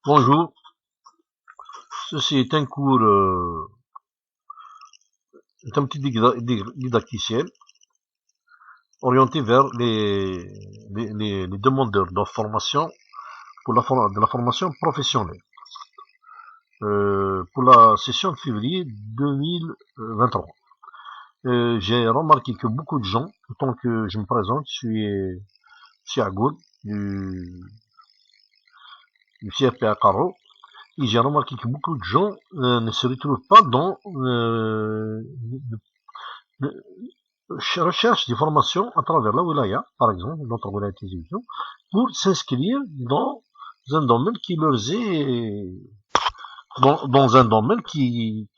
Bonjour, ceci est un cours, est un petit didacticiel orienté vers les demandeurs de formation pour de la formation professionnelle pour la session de février 2023. J'ai remarqué que beaucoup de gens, autant que je me présente, je suis Agoul du CFPA Caro, et j'ai remarqué que beaucoup de gens ne se retrouvent pas dans recherche des formations à travers la wilaya, par exemple, notre wilaya télévision, pour s'inscrire dans un domaine qui leur est, dans un domaine qui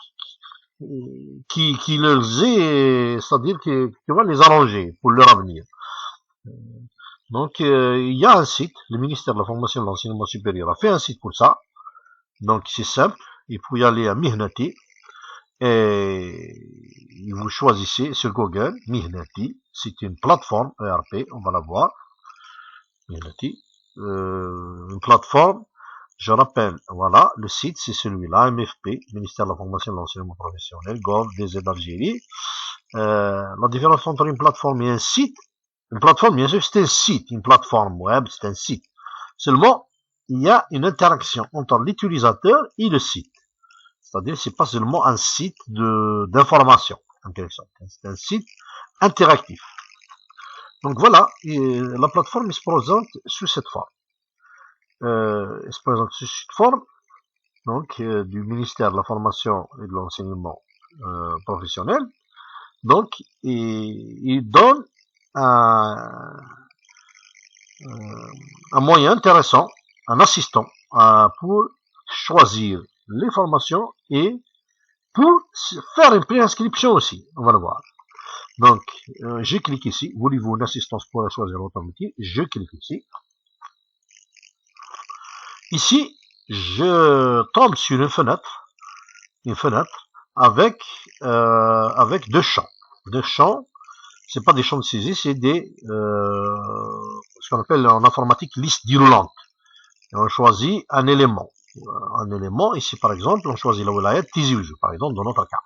leur est, c'est-à-dire qui va les arranger pour leur avenir. Donc, il y a un site, le ministère de la Formation et de l'Enseignement supérieur a fait un site pour ça. Donc, c'est simple, il faut y aller à Mihnati, et vous choisissez sur Google Mihnati, c'est une plateforme ERP, on va la voir. Mihnati, une plateforme, je rappelle, voilà, le site c'est celui-là, MFP, Ministère de la Formation et de l'Enseignement Professionnel, Gov, DZ d'Algérie. La différence entre une plateforme et un site, une plateforme, bien sûr, c'est un site, une plateforme web, c'est un site. Seulement, il y a une interaction entre l'utilisateur et le site. C'est-à-dire, c'est pas seulement un site d'information, en quelque sorte. C'est un site interactif. Donc voilà, la plateforme se présente sous cette forme. Elle se présente sous cette forme, donc du ministère de la Formation et de l'Enseignement professionnel. Donc, il donne un moyen intéressant, un assistant pour choisir les formations et pour faire une préinscription aussi, on va le voir. Donc, je clique ici. Voulez-vous une assistance pour choisir votre métier? Je clique ici. Ici, je tombe sur une fenêtre avec deux champs. Deux champs, c'est pas des champs de saisie, c'est des ce qu'on appelle en informatique liste déroulante. Et on choisit un élément. Ici, par exemple, on choisit la wilaya Tizi Ouzou, par exemple, dans notre cas.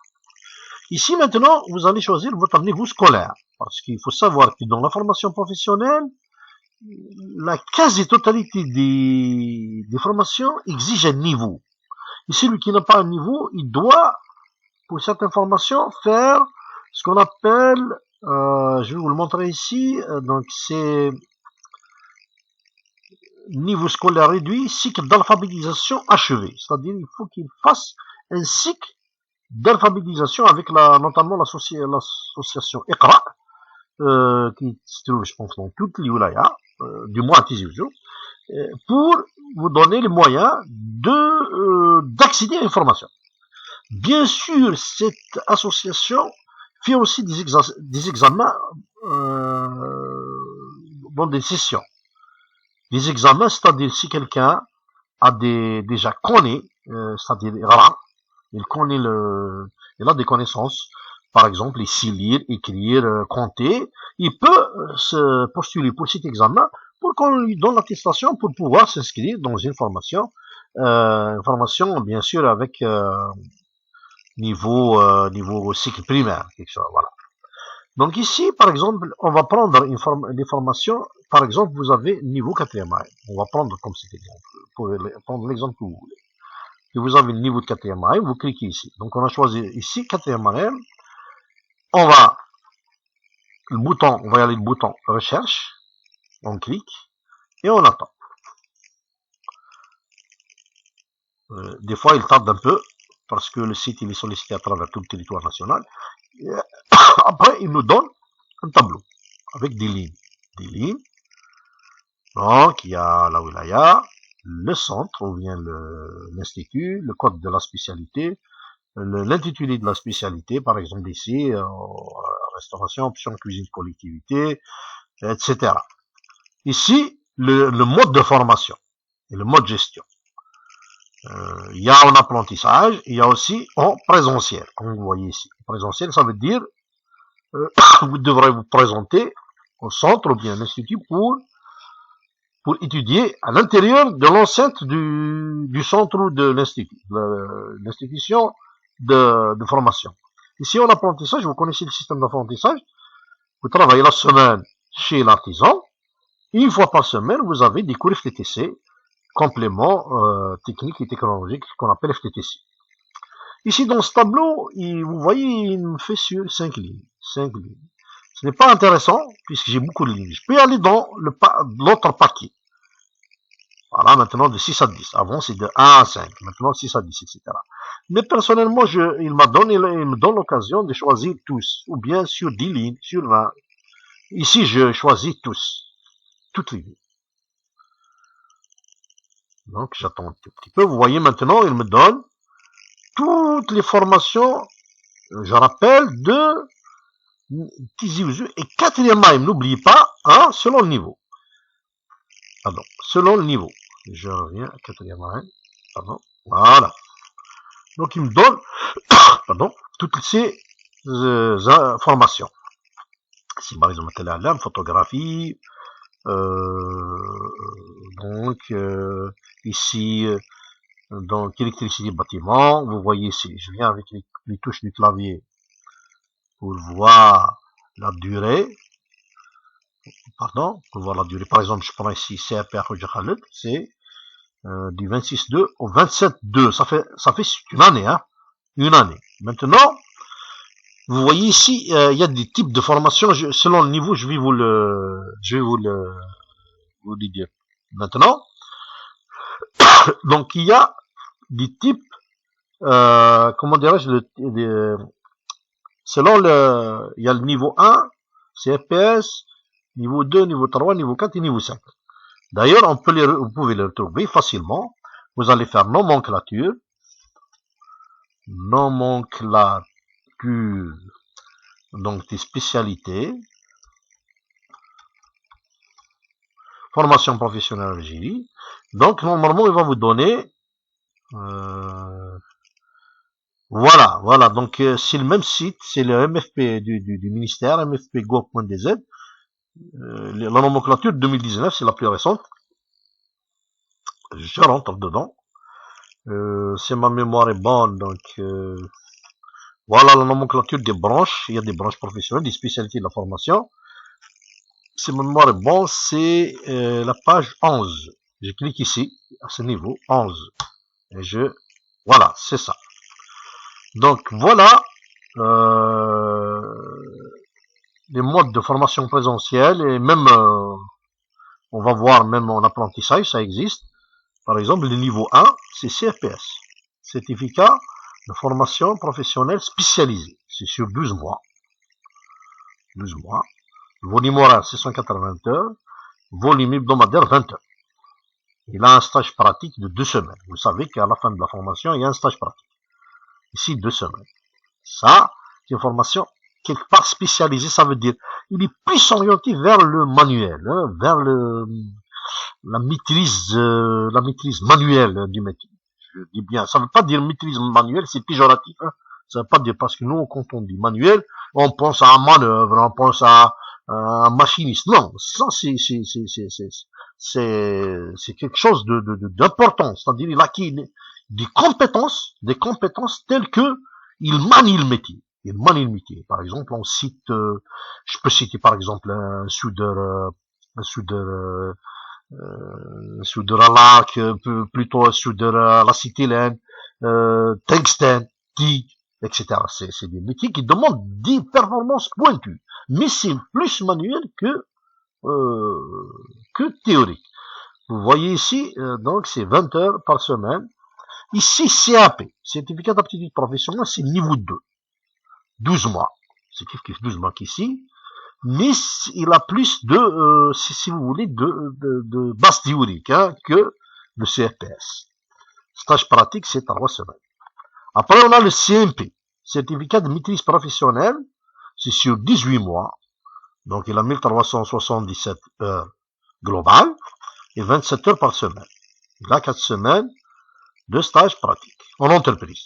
Ici, maintenant, vous allez choisir votre niveau scolaire. Parce qu'il faut savoir que dans la formation professionnelle, la quasi-totalité des formations exige un niveau. Et celui qui n'a pas un niveau, il doit, pour certaines formations, faire ce qu'on appelle, je vais vous le montrer ici, donc c'est niveau scolaire réduit, cycle d'alphabétisation achevé. C'est-à-dire, il faut qu'il fasse un cycle d'alphabétisation avec notamment l'association Iqra, qui se trouve, je pense, dans toutes les wilayas, du moins à Tizi Ouzou, pour vous donner les moyens d'accéder à l'information. Bien sûr, cette association fait aussi des examens dans des sessions. Les examens, c'est-à-dire si quelqu'un a déjà connaît, c'est-à-dire il connaît il a des connaissances, par exemple, ici lire, écrire, compter, il peut se postuler pour cet examen pour qu'on lui donne l'attestation pour pouvoir s'inscrire dans une formation bien sûr avec niveau cycle primaire, quelque chose, voilà. Donc ici, par exemple, on va prendre des formations, par exemple, vous avez niveau 4e AM. On va prendre comme cet exemple, pour prendre l'exemple que vous voulez. Et vous avez le niveau de 4e AM, vous cliquez ici. Donc on a choisi ici 4e AM. On va y aller le bouton recherche. On clique et on attend. Des fois, il tarde un peu parce que le site il est sollicité à travers tout le territoire national. Et après, il nous donne un tableau avec des lignes. Donc, il y a la wilaya, le centre ou bien l'institut, le code de la spécialité, l'intitulé de la spécialité, par exemple ici, restauration, option cuisine collectivité, etc. Ici, le mode de formation et le mode de gestion. Il y a en apprentissage, il y a aussi en présentiel, comme vous voyez ici. En présentiel, ça veut dire vous devrez vous présenter au centre ou bien à l'institut pour pour étudier à l'intérieur de l'enceinte du centre ou de l'institution de formation. Ici, en apprentissage, vous connaissez le système d'apprentissage. Vous travaillez la semaine chez l'artisan. Une fois par semaine, vous avez des cours FTTC, compléments techniques et technologiques qu'on appelle FTTC. Ici, dans ce tableau, vous voyez, il me fait sur 5 lignes. 5 lignes. Ce n'est pas intéressant, puisque j'ai beaucoup de lignes. Je peux aller dans l'autre paquet. Voilà, maintenant de 6 à 10. Avant, c'est de 1 à 5. Maintenant, 6 à 10, etc. Mais personnellement, il me donne l'occasion de choisir tous. Ou bien sur 10 lignes, sur 20. Ici, je choisis tous. Toutes les lignes. Donc, j'attends un petit peu. Vous voyez, maintenant, il me donne toutes les formations, je rappelle, de Tizi Ouzou et 4e AM. N'oubliez pas, hein, selon le niveau. Pardon, selon le niveau. Je reviens à 4e AM. Pardon, voilà. Donc, il me donne, pardon, toutes ces formations. Si par exemple, la photographie, donc, ici, donc, électricité bâtiment, vous voyez ici, je viens avec les touches du clavier pour voir la durée, pardon, pour voir la durée, par exemple, je prends ici CRP Khouja Khaled, c'est du 26-2 au 27-2, ça fait une année, hein, une année. Maintenant, vous voyez ici, il y a des types de formations, selon le niveau, je vais vous le dire maintenant. Donc, il y a des types, comment dirais-je, selon il y a le niveau 1, CFPS, niveau 2, niveau 3, niveau 4 et niveau 5. D'ailleurs, vous pouvez les retrouver facilement. Vous allez faire nomenclature, donc des spécialités, formation professionnelle en Algérie. Donc, normalement, il va vous donner, voilà, donc c'est le même site, c'est le MFP du ministère, mfpgov.dz. La nomenclature de 2019, c'est la plus récente. Je rentre dedans. Si ma mémoire est bonne, donc voilà la nomenclature des branches. Il y a des branches professionnelles, des spécialités de la formation. Si ma mémoire est bonne, c'est la page 11. Je clique ici, à ce niveau, 11. Et voilà, c'est ça. Donc voilà les modes de formation présentielle et même on va voir même en apprentissage, ça existe. Par exemple, le niveau 1, c'est CFPS, certificat de formation professionnelle spécialisée. C'est sur 12 mois. 12 mois. Volume horaire, 680 heures. Volume hebdomadaire, 20 heures. Il a un stage pratique de 2 semaines. Vous savez qu'à la fin de la formation, il y a un stage pratique. Ici, 2 semaines. Ça, c'est une formation quelque part spécialisée, ça veut dire, il est plus orienté vers le manuel, hein, vers la maîtrise manuelle du métier. Je dis bien, ça veut pas dire maîtrise manuelle, c'est péjoratif, hein. Ça veut pas dire, parce que nous, quand on dit manuel, on pense à un manœuvre, on pense à un machiniste. Non, ça, c'est quelque chose d'important. C'est-à-dire, il a acquis des compétences telles que il manie le métier. Il manie le métier. Par exemple, on cite, je peux citer par exemple un soudeur à lac, plutôt un soudeur à l'acétylène, tungstène, TIG, etc. C'est des métiers qui demandent des performances pointues. Mais c'est plus manuel que théorique. Vous voyez ici, donc c'est 20 heures par semaine. Ici, CAP, certificat d'aptitude professionnelle, c'est niveau 2. 12 mois. C'est 12 mois qu'ici. Mais il a plus de, si vous voulez, de base théorique, hein, que le CFPS. Stage pratique, c'est 3 semaines. Après, on a le CMP, certificat de maîtrise professionnelle, c'est sur 18 mois. Donc, il a 1377 heures globales et 27 heures par semaine. Il a 4 semaines de stage pratique en entreprise.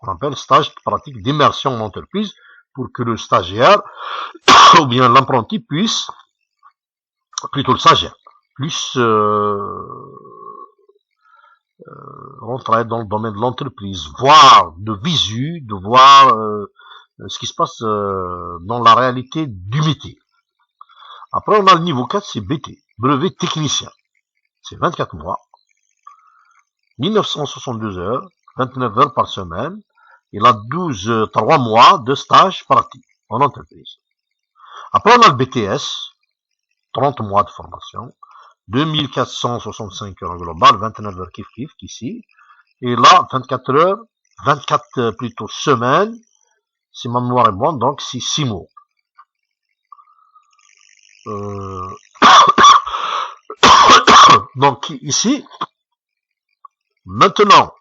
On appelle stage pratique d'immersion en entreprise pour que le stagiaire ou bien l'apprenti puisse, plutôt le stagiaire, plus rentrer dans le domaine de l'entreprise, voir de visu, de voir ce qui se passe dans la réalité du métier. Après, on a le niveau 4, c'est BT, brevet technicien. C'est 24 mois, 1962 heures, 29 heures par semaine. Il a 3 mois de stage pratique en entreprise. Après, on a le BTS, 30 mois de formation, 2465 heures globales, 29 heures kiff ici. Et là, 24 heures, 24 plutôt semaines, si ma mémoire est bonne, donc c'est 6 mois. Donc ici, maintenant,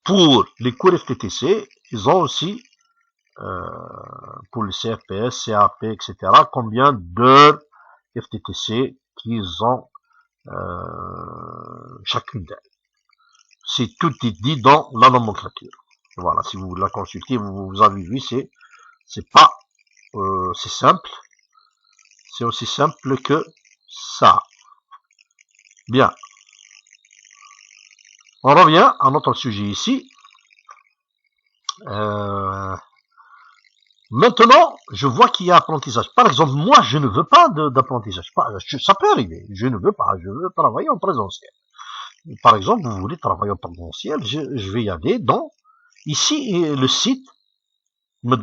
pour les cours FTTC, ils ont aussi, pour le CFPS, CAP, etc., combien d'heures FTTC qu'ils ont chacune d'elles. C'est tout est dit dans la nomenclature. Voilà, si vous la consultez, vous avez vu, c'est pas, c'est simple. C'est aussi simple que ça. Bien. On revient à notre sujet ici. Maintenant, je vois qu'il y a apprentissage. Par exemple, moi, je ne veux pas d'apprentissage. Ça peut arriver. Je ne veux pas. Je veux travailler en présentiel. Par exemple, vous voulez travailler en présentiel, je vais y aller dans... Ici, le site, c'est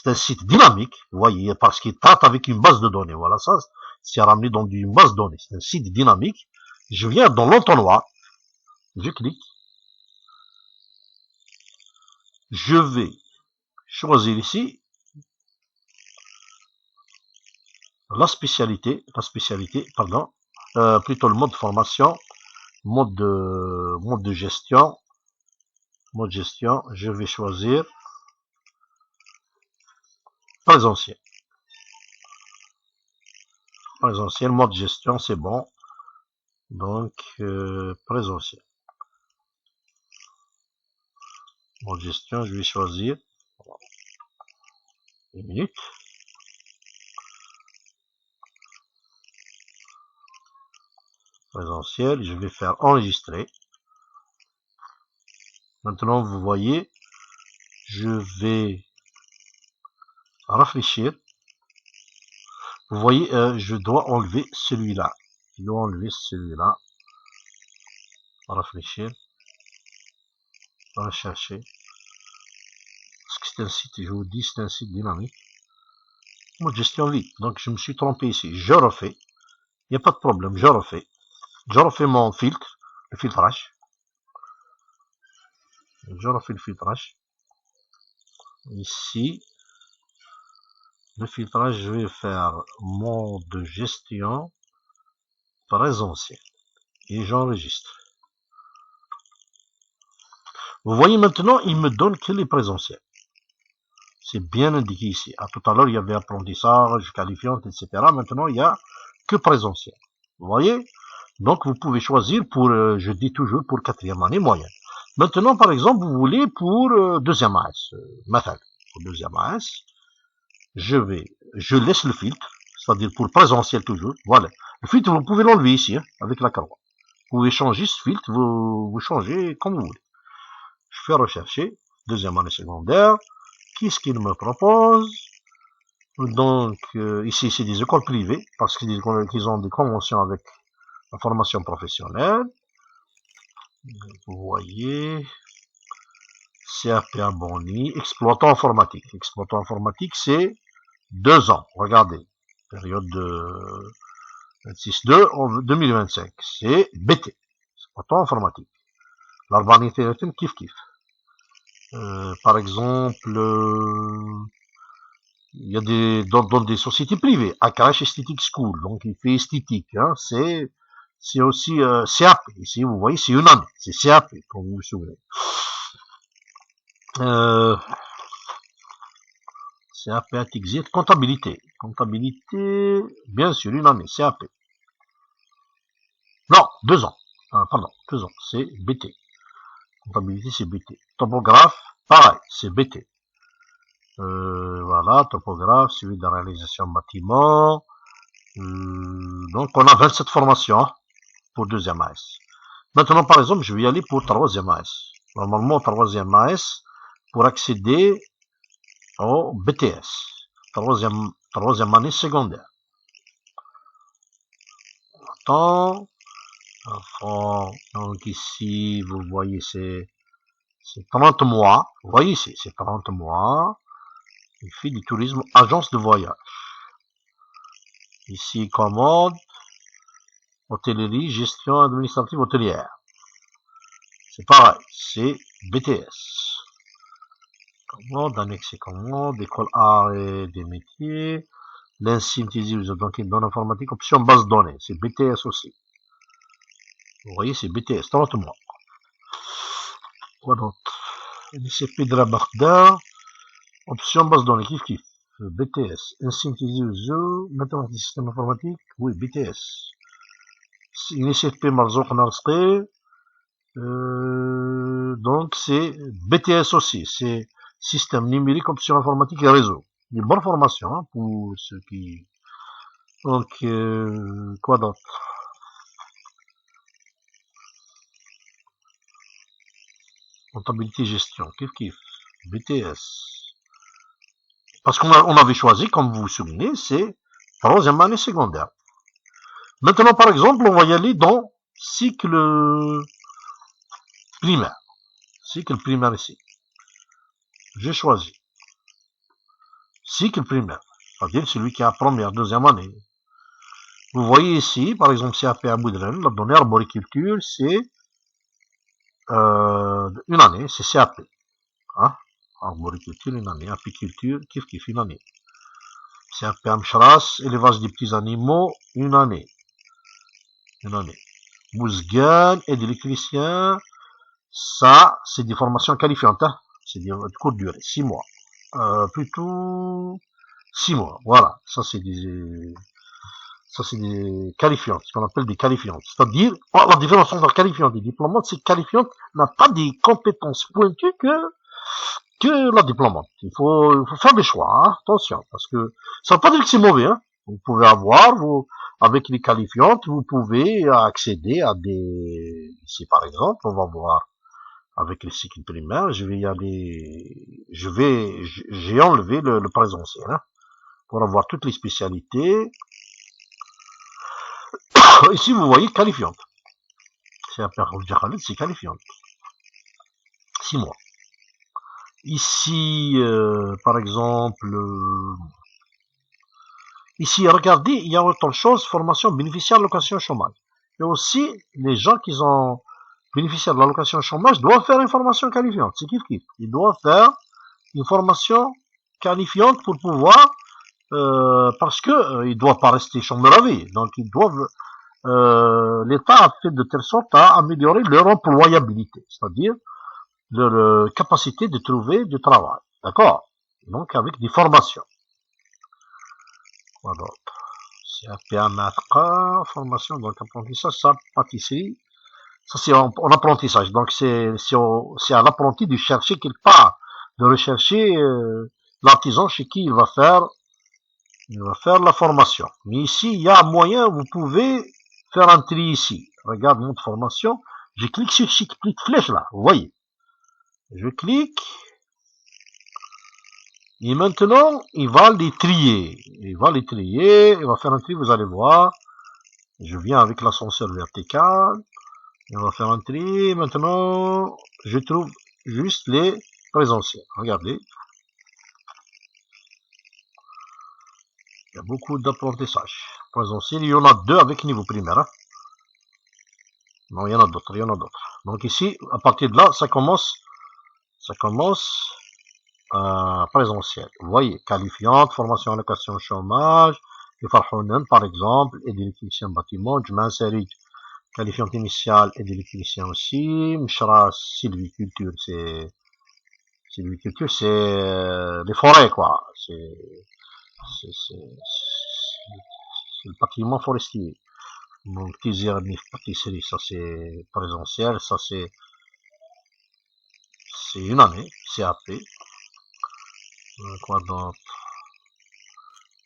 un site dynamique, vous voyez, parce qu'il traite avec une base de données. Voilà, ça, c'est ramené dans une base de données. C'est un site dynamique. Je viens dans l'entonnoir, je clique, je vais choisir ici la spécialité, pardon, plutôt le mode de formation, mode de gestion, je vais choisir présentiel. Présentiel, mode gestion, c'est bon. Donc, présentiel. Mode gestion, je vais choisir. Une minute. Présentiel, je vais faire enregistrer. Maintenant, vous voyez, je vais réfléchir. Vous voyez, je dois enlever celui-là. Réfléchir. Rechercher. Parce que c'est un site, je vous dis, c'est un site dynamique. Mode gestion vie. Donc, je me suis trompé ici. Je refais. Il n'y a pas de problème, je refais. Je refais mon filtre, le filtrage. Je refais le filtrage. Ici, le filtrage, je vais faire mode gestion présentiel. Et j'enregistre. Vous voyez maintenant, il me donne que les présentiels. C'est bien indiqué ici. À tout à l'heure, il y avait apprentissage, qualifiante, etc. Maintenant, il n'y a que présentiel. Vous voyez? Donc, vous pouvez choisir pour, je dis toujours, pour 4e année moyenne. Maintenant, par exemple, vous voulez pour 2e AS. Pour 2e AS, je laisse le filtre, c'est-à-dire pour présentiel toujours. Voilà. Le filtre, vous pouvez l'enlever ici, hein, avec la croix. Vous pouvez changer ce filtre, vous changez comme vous voulez. Je fais rechercher, 2e année secondaire. Qu'est-ce qu'il me propose? Donc, ici, c'est des écoles privées, parce qu'ils ont des conventions avec la formation professionnelle. Vous voyez, CAP à Bonny, exploitant informatique. Exploitant informatique, c'est 2 ans. Regardez, période de 26-2 en 2025. C'est BT, exploitant informatique. L'urbanité est une kiff. Par exemple, il y a dans des sociétés privées, Akash Aesthetic School, donc il fait esthétique, hein, c'est aussi CAP, ici vous voyez c'est une année, c'est CAP, comme vous vous souvenez. CAP à Exit, comptabilité, bien sûr une année, CAP. Non, 2 ans, pardon, 2 ans, c'est BT. Comptabilité c'est BT. Topographe, pareil, c'est BT. Voilà, topographe, suivi de la réalisation bâtiment, Donc, on a 27 formations pour deuxième AS. Maintenant, par exemple, je vais y aller pour troisième AS. Normalement, troisième AS, pour accéder au BTS, troisième année secondaire. Attends, donc ici, vous voyez, c'est 30 mois. Vous voyez ici, c'est 30 mois. Il fait du tourisme, agence de voyage. Ici, commande, hôtellerie, gestion administrative hôtelière. C'est pareil, c'est BTS. Commande, annexé commande, école art et des métiers, l'insynthésie donc données informatique, option base données, c'est BTS aussi. Vous voyez, c'est BTS, 30 mois. Quoi d'autre? LCP de la Barda, option base données, kiff. BTS, synthésie mathématiques, système informatique, oui, BTS. LCP Marzouk Narsqi, donc c'est BTS aussi, c'est système numérique, option informatique et réseau. Une bonne formation hein, pour ceux qui... Donc, quoi d'autre? Comptabilité gestion, kiff. BTS. Parce qu'on avait choisi, comme vous vous souvenez, c'est troisième année secondaire. Maintenant, par exemple, on va y aller dans cycle primaire. Cycle primaire ici. J'ai choisi. Cycle primaire. C'est-à-dire celui qui a première, deuxième année. Vous voyez ici, par exemple, CAP à Boudren, la donnée arboriculture, c'est une année, c'est CAP. Hein? Arboriculture, une année. Apiculture, kiff, une année. CAP Amchras, élevage des petits animaux, une année. Mouzgan et d'électricien, ça, c'est des formations qualifiantes. Hein? C'est des courtes durée, 6 mois. Plutôt 6 mois, voilà. Ça, c'est des qualifiantes, ce qu'on appelle des qualifiantes. C'est-à-dire, la différence entre qualifiante et diplômante, c'est que qualifiante n'a pas des compétences pointues que la diplômante. Il faut faire des choix, hein, attention, parce que ça ne veut pas dire que c'est mauvais, hein. Vous pouvez avoir, avec les qualifiantes, vous pouvez accéder à des, ici par exemple, on va voir, avec les cycles primaires, j'ai enlevé le présentiel, hein, pour avoir toutes les spécialités. Ici, vous voyez qualifiante. C'est qualifiante. 6 mois. Ici, par exemple, ici, regardez, il y a autre chose, formation bénéficiaire de l'allocation chômage. Et aussi, les gens qui ont bénéficiaire de l'allocation chômage doivent faire une formation qualifiante. C'est kiff. Ils doivent faire une formation qualifiante pour pouvoir, parce que ils doivent pas rester chômeurs à vie. Donc, ils doivent, l'État a fait de telle sorte à améliorer leur employabilité, c'est-à-dire leur capacité de trouver du travail. D'accord? Donc, avec des formations. Quoi d'autre? C'est un formation, donc apprentissage, ça, pâtisserie. Ça, c'est en apprentissage. Donc, c'est à l'apprenti de chercher quelque part, de rechercher l'artisan chez qui il va faire la formation. Mais ici, il y a un moyen, vous pouvez faire un tri ici. Regarde mon formation. Je clique sur cette petite flèche là, vous voyez. Je clique. Et maintenant, il va les trier. Il va faire un tri, vous allez voir. Je viens avec l'ascenseur vertical. Il va faire un tri. Maintenant, je trouve juste les présentiels. Regardez. Il y a beaucoup d'apprentissage. Présentiel, il y en a 2 avec niveau primaire. Hein. Non, il y en a d'autres. Donc ici, à partir de là, ça commence présentiel. Vous voyez, qualifiante, formation en location chômage, et Farhounen, par exemple, et d'électricien bâtiment, Jman Serid, qualifiante initiale et d'électricien aussi, Mshra, sylviculture, c'est les forêts, quoi. C'est le bâtiment forestier. Donc, pâtisserie, ça c'est présentiel, ça c'est une année, CAP. Quoi d'autre?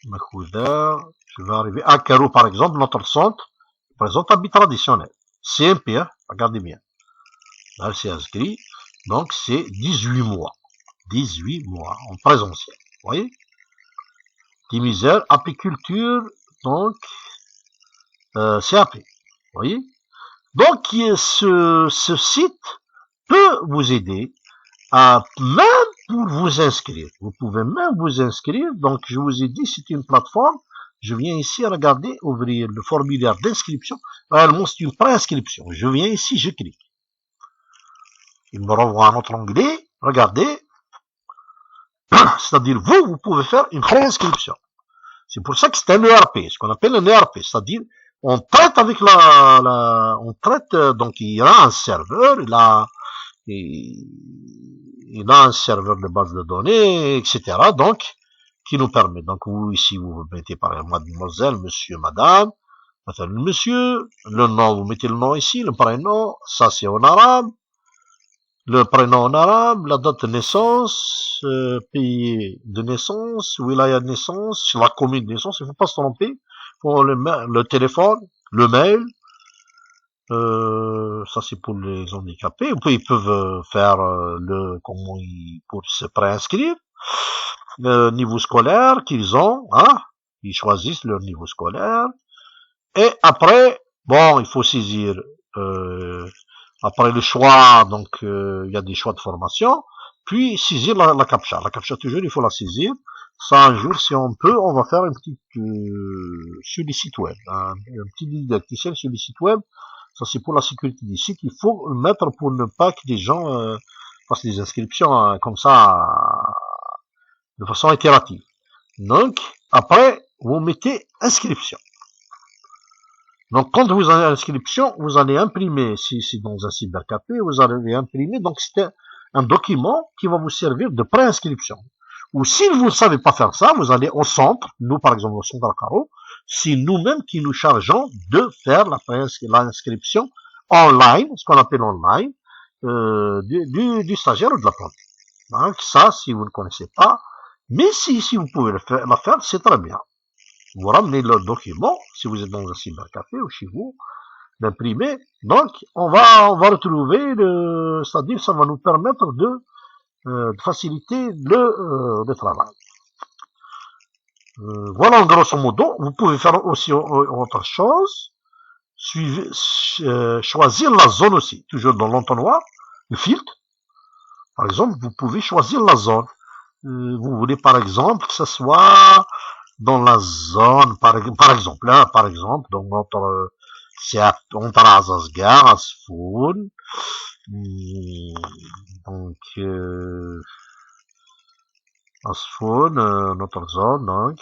Makouda, je vais arriver à Karo, par exemple, notre centre présente un traditionnel. CMP, hein, regardez bien. Là, c'est inscrit. Donc, c'est 18 mois. 18 mois en présentiel. Vous voyez? Timizel, apiculture, donc, CAP. Vous voyez? Donc, ce site peut vous aider à même pour vous inscrire. Vous pouvez même vous inscrire. Donc, je vous ai dit, c'est une plateforme. Je viens ici regarder, ouvrir le formulaire d'inscription. Réellement, c'est une préinscription. Je viens ici, je clique. Il me renvoie à notre onglet. Regardez. C'est-à-dire, vous pouvez faire une préinscription. C'est pour ça que c'est un ERP, ce qu'on appelle un ERP. C'est-à-dire, on traite avec on traite, donc il y a un serveur, il a un serveur de base de données, etc. Donc, qui nous permet. Donc, vous, ici, vous mettez par exemple mademoiselle, monsieur, madame, monsieur, le nom, vous mettez le nom ici, le prénom, ça c'est en arabe, le prénom en arabe, la date de naissance, pays de naissance, wilaya de naissance, la commune de naissance, il ne faut pas se tromper, pour le téléphone, le mail, ça c'est pour les handicapés. Puis ils peuvent faire pour se préinscrire, le niveau scolaire qu'ils ont, hein, ils choisissent leur niveau scolaire, et après, bon, il faut saisir, après le choix, donc il y a des choix de formation, puis saisir la CAPTCHA. La CAPTCHA, toujours, il faut la saisir. Ça, un jour, si on peut, on va faire une petite sur les sites web, un petit didacticiel sur les sites web. Ça, c'est pour la sécurité des sites. Il faut le mettre pour ne pas que des gens fassent des inscriptions comme ça, de façon itérative. Donc, après, vous mettez inscription. Donc, quand vous avez l'inscription, vous allez imprimer, si c'est dans un cybercafé, vous allez imprimer, donc c'est un document qui va vous servir de préinscription. Ou si vous ne savez pas faire ça, vous allez au centre, nous par exemple au centre Al-Caro, c'est nous-mêmes qui nous chargeons de faire l'inscription online, ce qu'on appelle online, du stagiaire ou de l'apprenti. Donc ça, si vous ne connaissez pas, mais si vous pouvez la faire, c'est très bien. Vous ramenez le document, si vous êtes dans un cybercafé ou chez vous, l'imprimer. Donc, on va retrouver c'est-à-dire, ça va nous permettre de faciliter le travail. Voilà, en grosso modo. Vous pouvez faire aussi autre chose. Choisir la zone aussi. Toujours dans l'entonnoir, le filtre. Par exemple, vous pouvez choisir la zone. Vous voulez, par exemple, que ce soit dans la zone, par exemple, là, dans notre, c'est entre Azazgar, Asfoun, donc, Asfoun, notre zone, donc,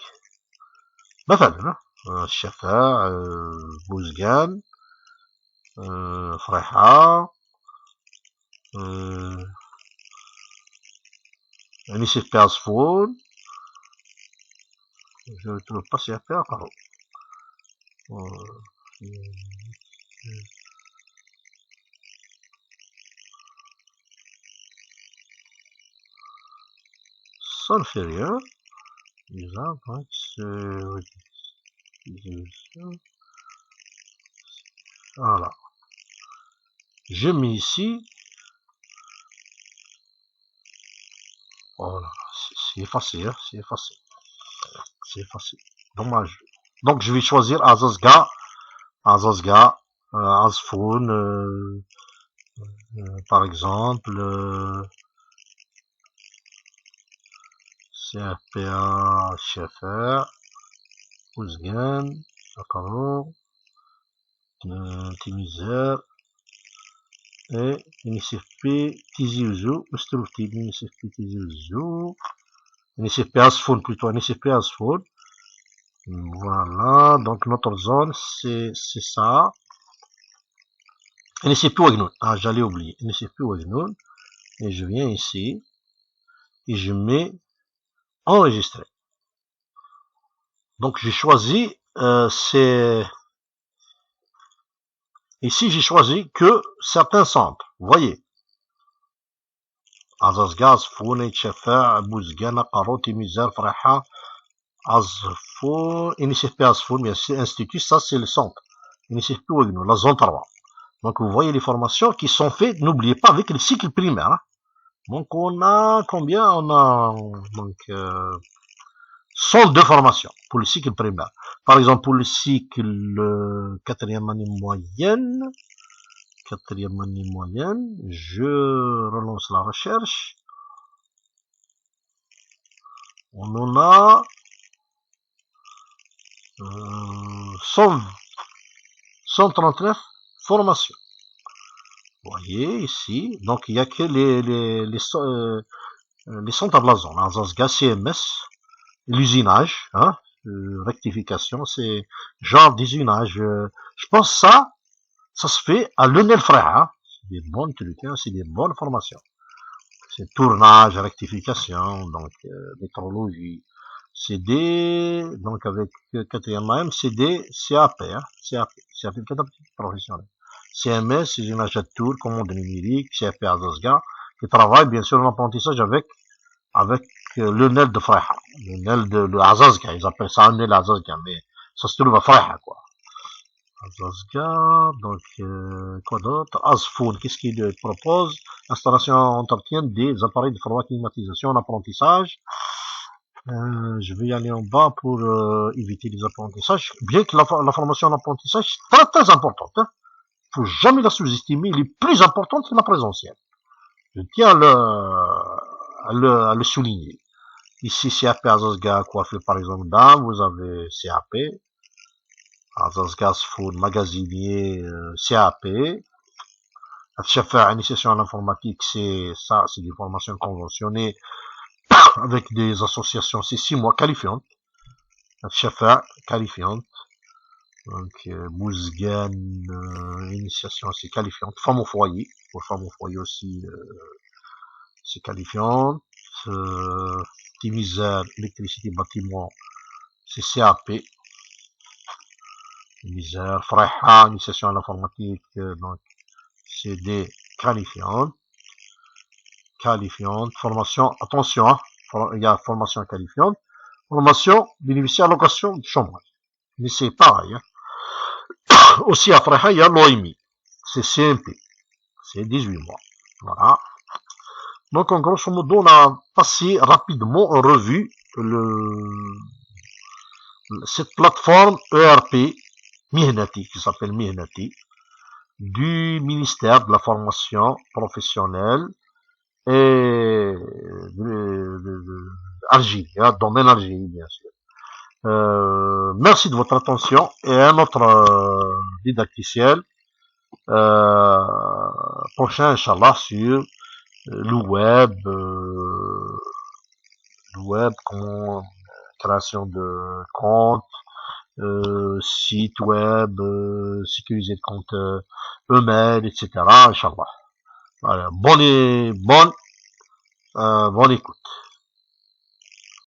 مثلا, الشفاء, Bouzgan, Freha, NCP Asfoun, je ne trouve pas CFP à Paro. Ça ne fait rien. Voilà. Je mets ici. Voilà. C'est effacé, hein. C'est effacé. C'est effacé. Dommage. Donc, je vais choisir Azazga, Azfoun, par exemple, CFPA, Chefer, Ouzgan, Akaro, Timizer, et NCFP Tizi Ouzou. Où se trouve-t-il? NCFP Tizi Ouzou, NCFP Asfoun, plutôt NCFP Asfoun. Voilà, donc notre zone, c'est ça. NCFP Ouagnoun. Ah, j'allais oublier. NCFP Ouagnoun. Et je viens ici. Et je mets enregistrer. Donc j'ai choisi, ici j'ai choisi que certains centres. Vous voyez. Azazgaz, Foune, Chefa, Bouzgana, Karo, Timizer, Freha, Azfour, INICFP Azfour, bien sûr, Institut, ça c'est le centre. INICFP Ouagnou, la zone 3. Donc vous voyez les formations qui sont faites, n'oubliez pas, avec le cycle primaire. Hein. Donc on a combien? On a donc 102 formations pour le cycle primaire. Par exemple, pour le cycle quatrième année moyenne, je relance la recherche. On en a 139 formations. Vous voyez ici, donc il n'y a que les centres de la zone, Azazga, CMS, l'usinage, hein, rectification, c'est genre d'usinage. Je pense ça se fait à l'UNEL Frère, hein. C'est des bonnes trucs, hein, c'est des bonnes formations. C'est tournage, rectification, donc métrologie. C'est des, donc avec quatrième AM, c'est des CAP, hein, CAP professionnel. CMS, c'est usinage de tour, commande numérique, CAP Azazga, qui travaille bien sûr en apprentissage avec le NEL de Freha, le NEL de Azazga, ils appellent ça un NEL Azazga, mais ça se trouve à Freha, quoi. Azazga, donc, quoi d'autre? Azfoun, qu'est-ce qu'il propose? Installation entretien des appareils de format climatisation en apprentissage. Je vais y aller en bas pour éviter les apprentissages, bien que la formation en apprentissage est très très importante. Hein. Faut jamais la sous-estimer, elle est plus importante que la présentielle. Je tiens à le souligner. Ici, CAP Azazga, coiffure par exemple dame, vous avez CAP, Azazga Food, magasinier, CAP, chef initiation à l'informatique, c'est ça, c'est des formations conventionnées avec des associations, c'est 6 mois qualifiantes, chef qualifiante, donc Mouzgan, initiation c'est qualifiante, femme au foyer, pour femme au foyer aussi, c'est qualifiante, Timisère, électricité, bâtiment, c'est CAP, Timisère, Freha, initiation à l'informatique, donc c'est des qualifiantes, formation, attention, hein, il y a formation qualifiante, formation bénéficiaire allocation de chômage, mais c'est pareil, hein. Aussi à Freha, il y a l'OIMI, c'est CMP, c'est 18 mois, voilà. Donc, en grosso modo, on a passé rapidement en revue cette plateforme ERP Mihnati, qui s'appelle Mihnati, du ministère de la formation professionnelle et Algérie, hein, domaine Algérie, bien sûr. Merci de votre attention et un autre didacticiel prochain, Inch'Allah, sur le web, comment création de compte, site web, sécuriser le compte email, etc. Inch'Allah. Voilà. Bonne écoute.